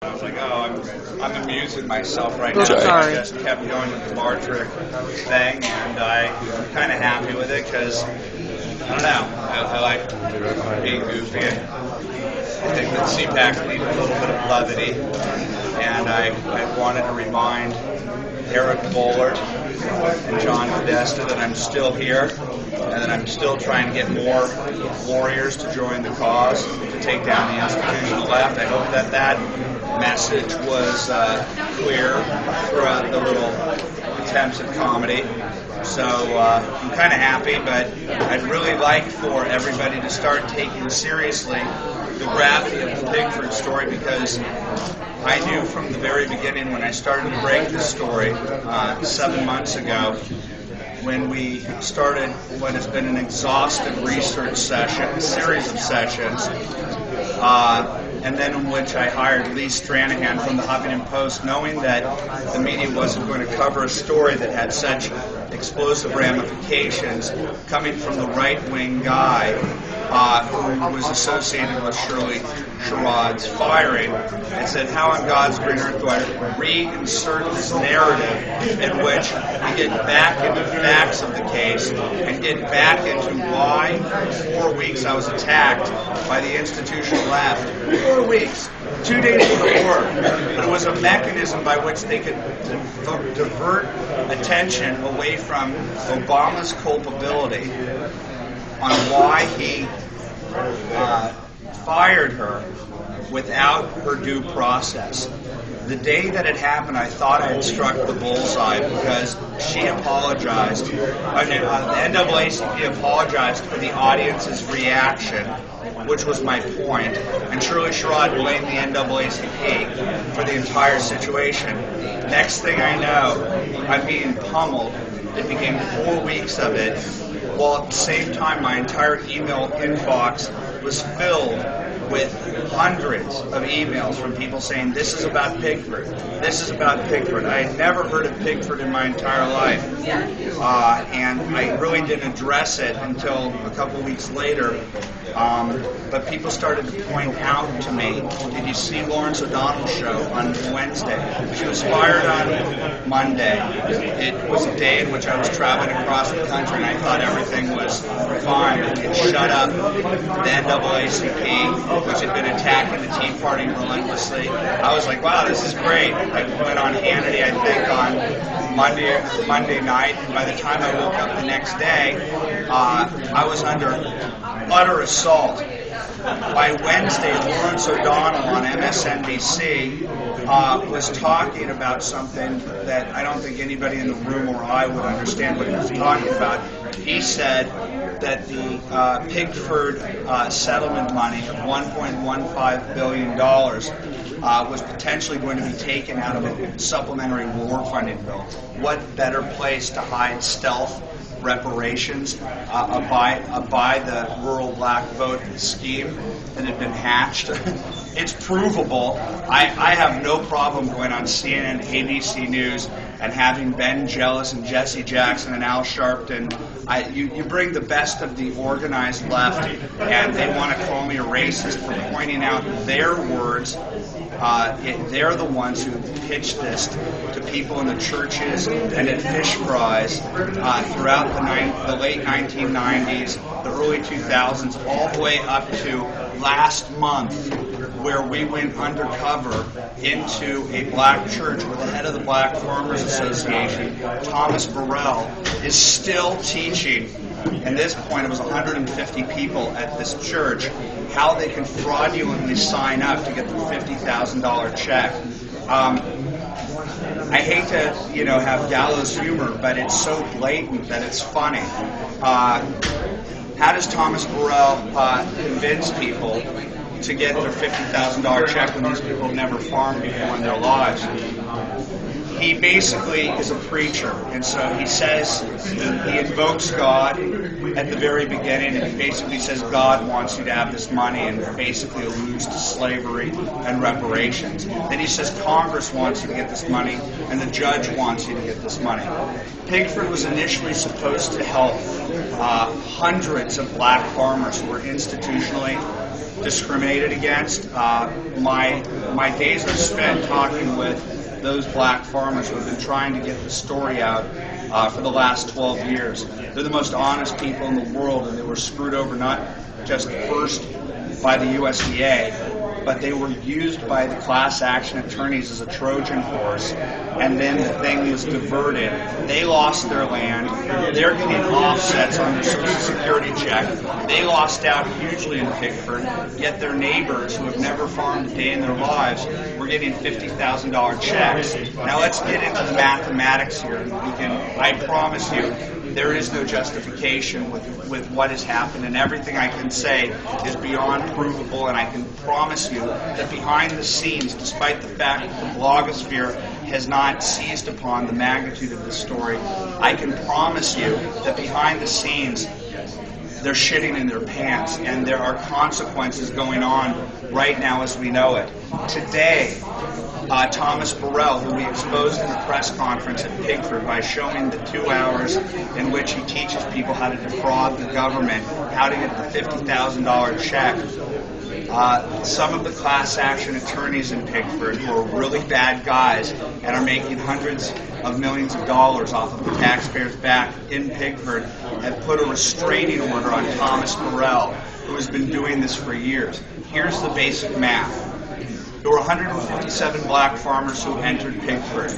I was like, oh, I'm amusing myself right now. Sorry. So I just kept going with the bar trick thing, and I'm kind of happy with it because, I don't know, I like being goofy, and I think that CPAC needs a little bit of levity, and I wanted to remind Eric Bollard and John Podesta that I'm still here, and that I'm still trying to get more warriors to join the cause to take down the institutional left. I hope that that message was clear throughout the little attempts at comedy. So I'm kind of happy, but I'd really like for everybody to start taking seriously the gravity of the Pigford story, because I knew from the very beginning when I started to break this story 7 months ago, when we started what has been an exhaustive research session, a series of sessions, and then in which I hired Lee Stranahan from the Huffington Post, knowing that the media wasn't going to cover a story that had such explosive ramifications coming from the right-wing guy who was associated with Sherrod's firing, and said, how on God's green earth do I reinsert this narrative in which we get back into the facts of the case and get back into why for 4 weeks I was attacked by the institutional left. 4 weeks, 2 days before. But it was a mechanism by which they could divert attention away from Obama's culpability on why he fired her without her due process. The day that it happened, I thought I had struck the bullseye, because she apologized. The NAACP apologized for the audience's reaction, which was my point, and Shirley Sherrod blamed the NAACP for the entire situation. Next thing I know, I'm being pummeled. It became 4 weeks of it, while at the same time my entire email inbox was filled with hundreds of emails from people saying, this is about Pigford, this is about Pigford. I had never heard of Pigford in my entire life, and I really didn't address it until a couple weeks later. But people started to point out to me, did you see Lawrence O'Donnell's show on Wednesday? She was fired on Monday. It was a day in which I was traveling across the country, and I thought everything was fine. It shut up the NAACP, which had been attacking the Tea Party relentlessly. I was like, wow, this is great. I went on Hannity, I think, on Monday night, and by the time I woke up the next day, I was under utter assault. By Wednesday, Lawrence O'Donnell on MSNBC was talking about something that I don't think anybody in the room or I would understand what he was talking about. He said that the Pigford settlement money of $1.15 billion was potentially going to be taken out of a supplementary war funding bill. What better place to hide stealth reparations by the rural black vote scheme that had been hatched? It's provable. I have no problem going on CNN, ABC News, and having Ben Jealous and Jesse Jackson and Al Sharpton. You bring the best of the organized left, and they want to call me a racist for pointing out their words. They're the ones who pitched this to people in the churches and at fish fries throughout the late 1990s, the early 2000s, all the way up to last month, where we went undercover into a black church where the head of the Black Farmers Association, Thomas Burrell, is still teaching. At this point, it was 150 people at this church, how they can fraudulently sign up to get the $50,000 check. I hate to, have gallows humor, but it's so blatant that it's funny. How does Thomas Burrell convince people to get their $50,000 check when these people have never farmed before in their lives? He basically is a preacher, and so he says, he invokes God at the very beginning, and he basically says God wants you to have this money, and basically alludes to slavery and reparations. Then he says Congress wants you to get this money, and the judge wants you to get this money. Pigford was initially supposed to help hundreds of black farmers who were institutionally discriminated against. My days are spent talking with those black farmers who have been trying to get the story out for the last 12 years. They're the most honest people in the world, and they were screwed over not just first by the USDA, but they were used by the class action attorneys as a Trojan horse, and then the thing was diverted. They lost their land. They're getting offsets on their Social Security check. They lost out hugely in Pigford, yet their neighbors who have never farmed a day in their lives were getting $50,000 checks. Now let's get into the mathematics here. I promise you, there is no justification with what has happened, and everything I can say is beyond provable, and I can promise you that behind the scenes, despite the fact that the blogosphere has not seized upon the magnitude of this story, I can promise you that behind the scenes they're shitting in their pants, and there are consequences going on right now as we know it. Today, Thomas Burrell, who we exposed in a press conference at Pigford by showing the 2 hours in which he teaches people how to defraud the government, how to get the $50,000 check. Some of the class action attorneys in Pigford, who are really bad guys and are making hundreds of millions of dollars off of the taxpayers' back in Pigford, have put a restraining order on Thomas Burrell, who has been doing this for years. Here's the basic math. There were 157 black farmers who entered Pigford.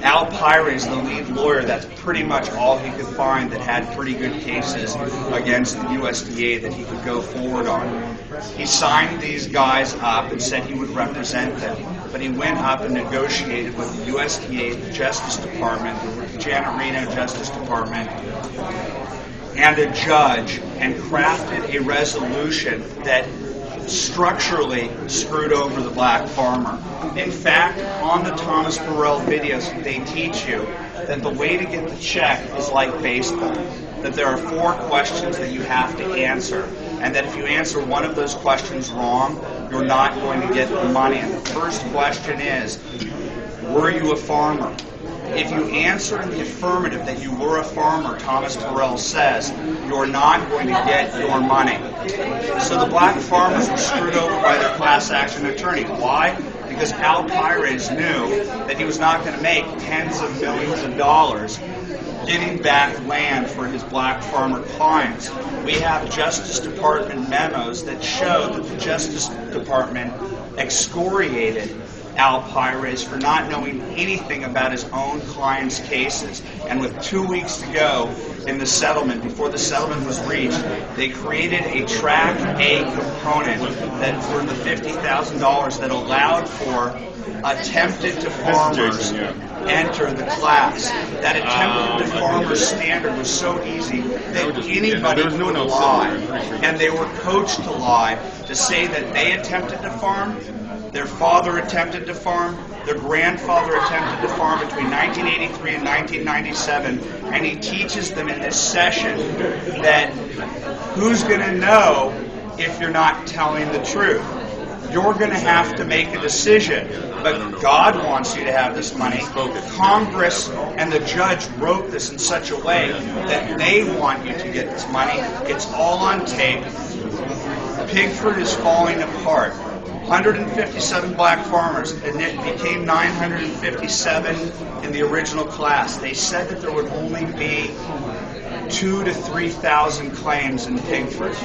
Al Pires, the lead lawyer, that's pretty much all he could find that had pretty good cases against the USDA that he could go forward on. He signed these guys up and said he would represent them, but he went up and negotiated with the USDA, the Justice Department, the Janet Reno Justice Department, and a judge, and crafted a resolution that structurally screwed over the black farmer. In fact, on the Thomas Burrell videos, they teach you that the way to get the check is like baseball, that there are 4 questions that you have to answer, and that if you answer one of those questions wrong, you're not going to get the money. And the first question is, were you a farmer? If you answer in the affirmative that you were a farmer, Thomas Burrell says, you're not going to get your money. So the black farmers were screwed over by their class action attorney. Why? Because Al Pires knew that he was not going to make tens of millions of dollars getting back land for his black farmer clients. We have Justice Department memos that show that the Justice Department excoriated Al Pires for not knowing anything about his own clients' cases. And with 2 weeks to go in the settlement, before the settlement was reached, they created a Track A component that for the $50,000 that allowed for attempted to farmers enter the class. That attempted to farmers standard was so easy that anybody could lie. And they were coached to lie, to say that they attempted to farm, their father attempted to farm, their grandfather attempted to farm between 1983 and 1997, and he teaches them in this session that who's going to know if you're not telling the truth? You're going to have to make a decision, but God wants you to have this money. Congress and the judge wrote this in such a way that they want you to get this money. It's all on tape. Pigford is falling apart. 157 black farmers, and it became 957 in the original class. They said that there would only be 2,000 to 3,000 claims in Pigford.